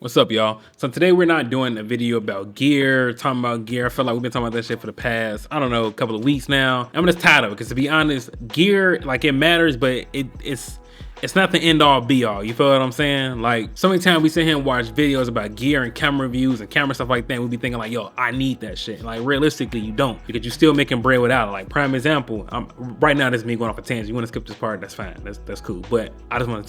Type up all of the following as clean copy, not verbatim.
What's up, y'all? So today we're not doing a video about gear, talking about gear. I feel like we've been talking about that shit for the past, I don't know, a couple of weeks now. I'm just tired of it because, to be honest, gear, like, it matters, but it's not the end all be all. You feel what I'm saying? Like, so many times we sit here and watch videos about gear and camera reviews and camera stuff like that, and we be thinking like, yo, I need that shit. Like, realistically, you don't, because you're still making bread without it. Like, prime example, right now this is me going off a tangent. You want to skip this part, that's fine. That's cool. But I just want to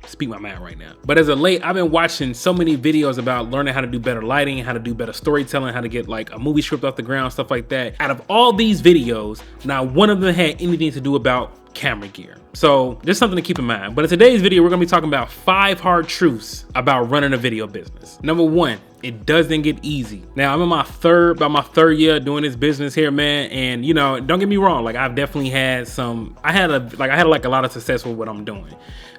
speak my mind right now. But as of late, I've been watching so many videos about learning how to do better lighting, how to do better storytelling, how to get like a movie script off the ground, stuff like that. Out of all these videos, not one of them had anything to do about camera gear. So just something to keep in mind. But in today's video, we're gonna be talking about 5 hard truths about running a video business. Number 1, it doesn't get easy. Now I'm in about my third year doing this business here, man. And you know, don't get me wrong, like I've definitely had I had a lot of success with what I'm doing.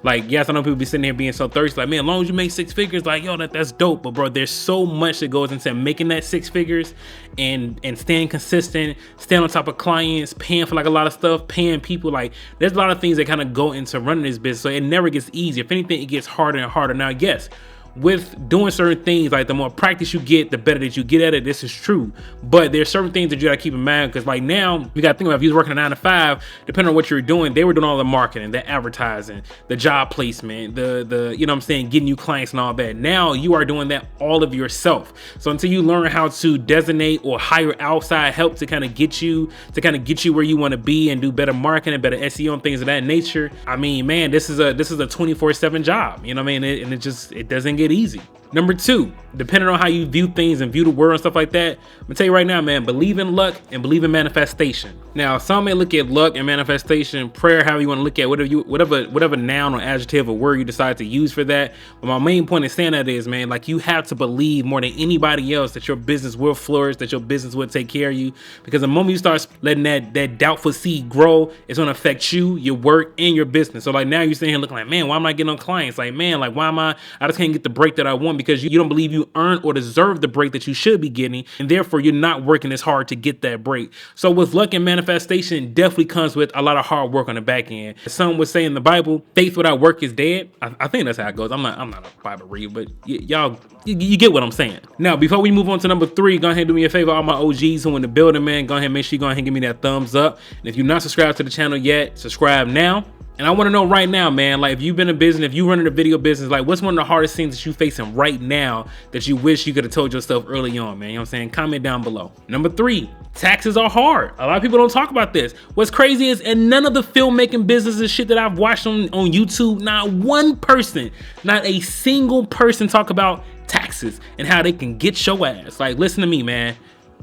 Like, yes, I know people be sitting here being so thirsty, like, man, as long as you make 6 figures, like, yo, that's dope. But bro, there's so much that goes into making that 6 figures and staying consistent, staying on top of clients, paying for like a lot of stuff, paying people. Like, there's a lot of things that kind of go into running this business. So it never gets easy. If anything, it gets harder and harder. Now, yes, with doing certain things, like the more practice you get, the better that you get at it. This is true, but there's certain things that you gotta keep in mind, because like now you gotta think about, if you was working a 9 to 5, depending on what you're doing, they were doing all the marketing, the advertising, the job placement, the you know what I'm saying, getting you clients and all that. Now you are doing that all of yourself. So until you learn how to designate or hire outside help to kind of get you where you want to be and do better marketing, better SEO and things of that nature, I mean, man, this is a 24/7 job. You know what I mean? It doesn't get easy. Number 2, depending on how you view things and view the world and stuff like that, I'm gonna tell you right now, man, believe in luck and believe in manifestation. Now, some may look at luck and manifestation, prayer, however you want to look at whatever noun or adjective or word you decide to use for that. But my main point in saying that is, man, like, you have to believe more than anybody else that your business will flourish, that your business will take care of you. Because the moment you start letting that doubtful seed grow, it's gonna affect you, your work, and your business. So like now you're sitting here looking like, man, why am I getting on clients? Like, man, like, why am I just can't get the break that I want, because you don't believe you earn or deserve the break that you should be getting, and therefore you're not working as hard to get that break. So with luck and manifestation, definitely comes with a lot of hard work on the back end. Some would say in the Bible, faith without work is dead. I think that's how it goes. I'm not a Bible reader, but y'all, you get what I'm saying. Now, before we move on to number 3, go ahead and do me a favor, all my OGs who in the building, man, go ahead and make sure you go ahead and give me that thumbs up. And if you're not subscribed to the channel yet, subscribe now. And I want to know right now, man, like, if you've been in business, if you running a video business, like, what's one of the hardest things that you facing right now that you wish you could have told yourself early on, man? You know what I'm saying? Comment down below. Number 3, taxes are hard. A lot of people don't talk about this. What's crazy is, in none of the filmmaking businesses shit that I've watched on YouTube, not one person, not a single person talk about taxes and how they can get your ass. Like, listen to me, man.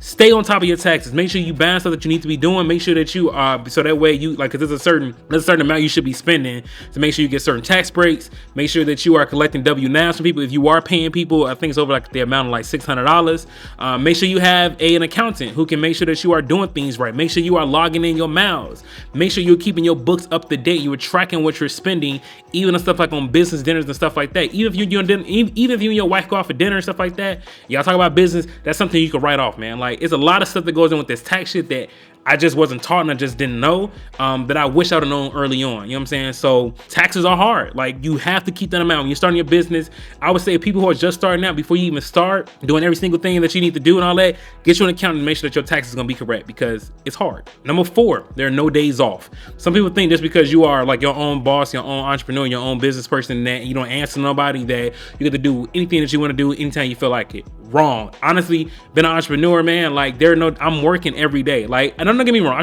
Stay on top of your taxes. Make sure you buy stuff that you need to be doing. Make sure that you are, so that way you, like, cause there's a certain amount you should be spending to make sure you get certain tax breaks. Make sure that you are collecting W-9s from people. If you are paying people, I think it's over like the amount of like $600. Make sure you have an accountant who can make sure that you are doing things right. Make sure you are logging in your miles. Make sure you're keeping your books up to date. You are tracking what you're spending, even on stuff like on business dinners and stuff like that. Even if you and your wife go out for dinner and stuff like that, y'all talk about business, that's something you can write off, man. Like, it's a lot of stuff that goes in with this tax shit that I just wasn't taught and I just didn't know, that I wish I would have known early on. You know what I'm saying? So taxes are hard. Like, you have to keep that in mind when you're starting your business. I would say people who are just starting out, before you even start doing every single thing that you need to do and all that, get you an accountant and make sure that your taxes are gonna be correct, because it's hard. Number 4, there are no days off. Some people think just because you are like your own boss, your own entrepreneur, your own business person, that you don't answer nobody, that you get to do anything that you want to do anytime you feel like it. Wrong. Honestly, being an entrepreneur, man, like, I'm working every day. Like, and don't get me wrong, I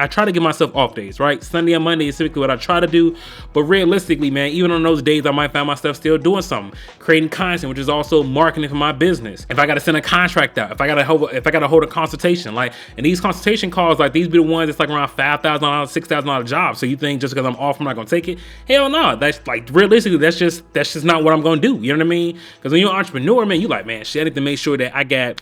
try to give myself off days, right? Sunday and Monday is typically what I try to do. But realistically, man, even on those days, I might find myself still doing something, creating content, which is also marketing for my business. If I got to send a contract out, if I got to hold a consultation, like, and these consultation calls, like, these be the ones that's like around $5,000, $6,000 jobs. So you think just because I'm off, I'm not gonna take it? Hell no. That's like, realistically, that's just not what I'm gonna do. You know what I mean? Because when you're an entrepreneur, man, you like, man, shit, I need to make sure that I got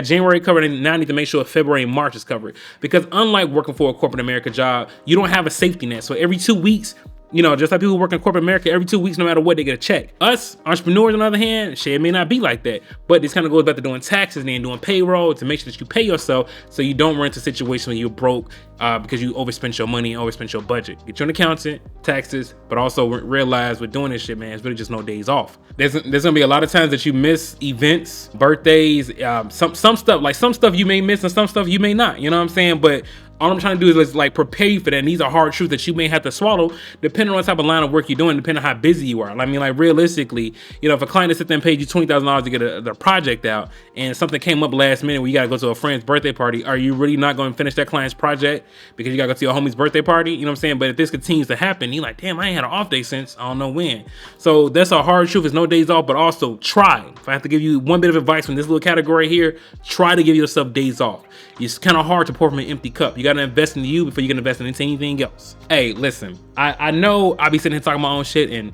January covered, and now I need to make sure February and March is covered. Because unlike working for a corporate America job, you don't have a safety net. So every 2 weeks, You know, just like people who work in corporate America, every 2 weeks, no matter what, they get a check. Us, entrepreneurs, on the other hand, shit, it may not be like that. But this kind of goes back to doing taxes and then doing payroll to make sure that you pay yourself so you don't run into a situation where you're broke because you overspent your money and overspent your budget. Get you an accountant, taxes, but also realize with doing this shit, man, it's really just no days off. There's gonna be a lot of times that you miss events, birthdays, some stuff, like some stuff you may miss and some stuff you may not, you know what I'm saying? But all I'm trying to do is like prepare you for that. And these are hard truths that you may have to swallow depending on what type of line of work you're doing, depending on how busy you are. I mean, like realistically, you know, if a client is sitting there and paid you $20,000 to get their project out and something came up last minute where you got to go to a friend's birthday party, are you really not going to finish that client's project because you got to go to your homie's birthday party? You know what I'm saying? But if this continues to happen, you're like, damn, I ain't had an off day since I don't know when. So that's a hard truth. It's no days off, but also try. If I have to give you one bit of advice from this little category here, try to give yourself days off. It's kind of hard to pour from an empty cup. You got to invest in you before you can invest into anything else. Hey, listen, I know I be sitting here talking my own shit and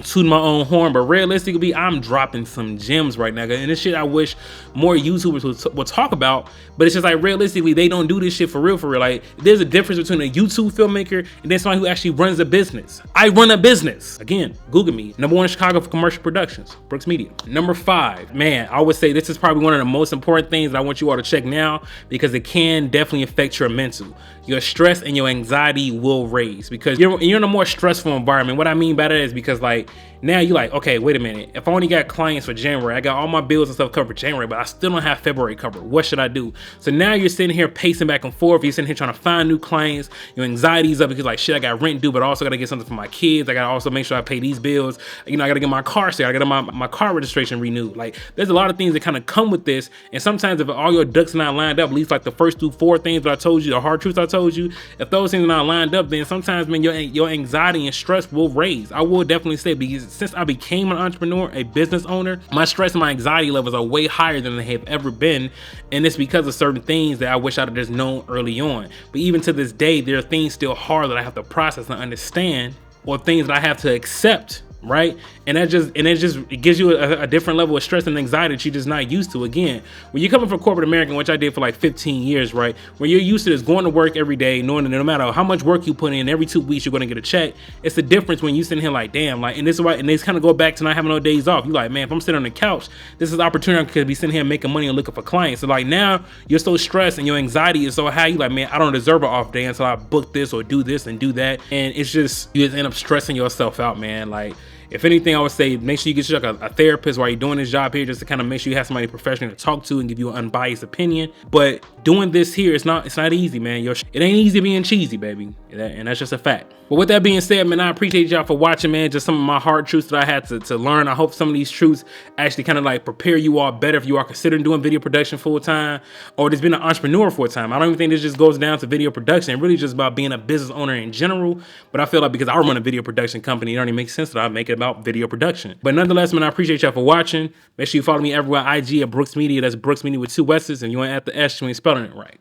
tooting my own horn, but realistically, I'm dropping some gems right now. And this shit I wish more YouTubers would talk about, but it's just like realistically, they don't do this shit for real, for real. Like there's a difference between a YouTube filmmaker and then somebody who actually runs a business. I run a business. Again, Google me. #1 in Chicago for commercial productions, Brookssmedia. #5, man, I would say this is probably one of the most important things that I want you all to check now because it can definitely affect your mental. Your stress and your anxiety will raise because you're in a more stressful environment. What I mean by that is because like now you're like, okay, wait a minute. If I only got clients for January, I got all my bills and stuff covered for January, but I still don't have February covered. What should I do? So now you're sitting here pacing back and forth. You're sitting here trying to find new clients. Your anxiety's up because like, shit, I got rent due, but I also got to get something for my kids. I got to also make sure I pay these bills. You know, I got to get my car still. I got to get my car registration renewed. Like there's a lot of things that kind of come with this. And sometimes if all your ducks are not lined up, at least like the first 4 things that I told you, the hard truths I told you, if those things are not lined up, then sometimes, man, your anxiety and stress will raise. I will definitely say, because since I became an entrepreneur, a business owner, my stress and my anxiety levels are way higher than they have ever been. And it's because of certain things that I wish I'd have just known early on. But even to this day, there are things still hard that I have to process and understand, or things that I have to accept, right? And it gives you a different level of stress and anxiety that you're just not used to. Again, when you're coming from corporate America, which I did for like 15 years, right? When you're used to this going to work every day, knowing that no matter how much work you put in, every 2 weeks you're gonna get a check. It's the difference when you sitting here like, damn, like, and this is why, and this kind of go back to not having no days off. You like, man, if I'm sitting on the couch, this is an opportunity I could be sitting here making money and looking for clients. So like now you're so stressed and your anxiety is so high, you like, man, I don't deserve an off day until I book this or do this and do that. And it's just, you just end up stressing yourself out, man. Like, if anything, I would say make sure you get yourself a therapist while you're doing this job here, just to kind of make sure you have somebody professional to talk to and give you an unbiased opinion. But doing this here, it's not easy, man. It ain't easy being cheesy, baby, and that's just a fact. But with that being said, man, I appreciate y'all for watching, man. Just some of my hard truths that I had to learn. I hope some of these truths actually kind of like prepare you all better if you are considering doing video production full time, or just being an entrepreneur full time. I don't even think this just goes down to video production. It really just about being a business owner in general. But I feel like because I run a video production company, it only makes sense that I make it about video production. But nonetheless, man, I appreciate y'all for watching. Make sure you follow me everywhere. IG at Brookssmedia. That's Brookssmedia with 2 S's. And you ain't at the S, you ain't spelling it right.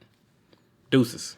Deuces.